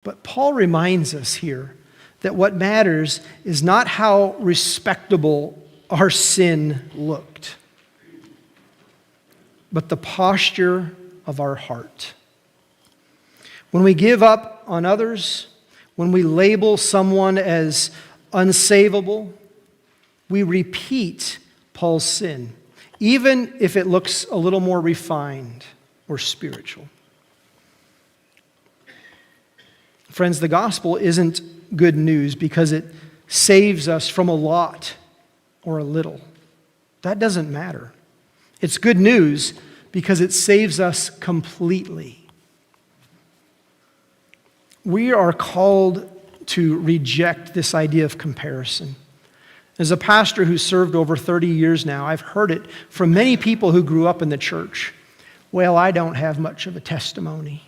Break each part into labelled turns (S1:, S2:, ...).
S1: But Paul reminds us here that what matters is not how respectable our sin looked, but the posture of our heart. When we give up on others, when we label someone as unsavable, we repeat Paul's sin, even if it looks a little more refined or spiritual. Friends, the gospel isn't good news because it saves us from a lot or a little. That doesn't matter. It's good news because it saves us completely. We are called to reject this idea of comparison. As a pastor who served over 30 years now, I've heard it from many people who grew up in the church. Well, I don't have much of a testimony.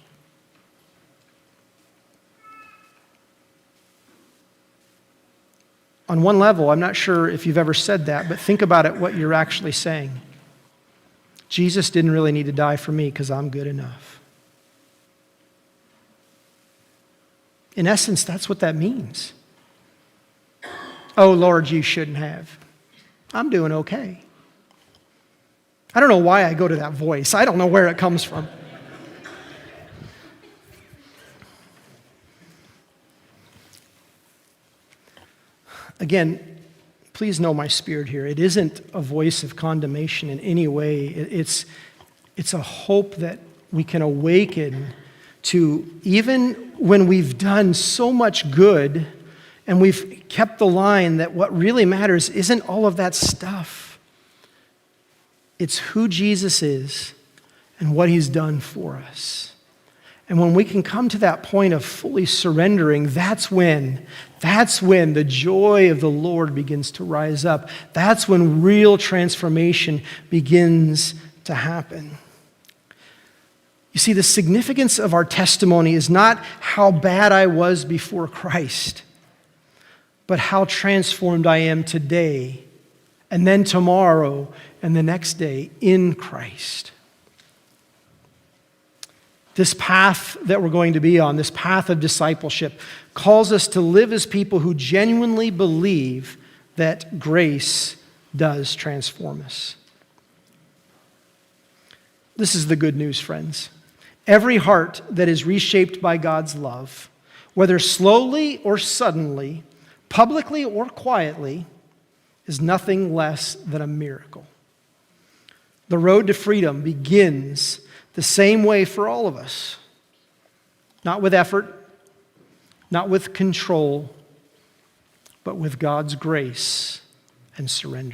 S1: On one level, I'm not sure if you've ever said that, but think about it, what you're actually saying. Jesus didn't really need to die for me because I'm good enough. In essence, that's what that means. Oh, Lord, you shouldn't have. I'm doing okay. I don't know why I go to that voice. I don't know where it comes from. Again, please know my spirit here. It isn't a voice of condemnation in any way. It's a hope that we can awaken to, even when we've done so much good and we've kept the line that what really matters isn't all of that stuff. It's who Jesus is and what he's done for us. And when we can come to that point of fully surrendering, that's when the joy of the Lord begins to rise up. That's when real transformation begins to happen. You see, the significance of our testimony is not how bad I was before Christ, but how transformed I am today, and then tomorrow, and the next day in Christ. This path that we're going to be on, this path of discipleship, calls us to live as people who genuinely believe that grace does transform us. This is the good news, friends. Every heart that is reshaped by God's love, whether slowly or suddenly, publicly or quietly, is nothing less than a miracle. The road to freedom begins the same way for all of us. Not with effort, not with control, but with God's grace and surrender.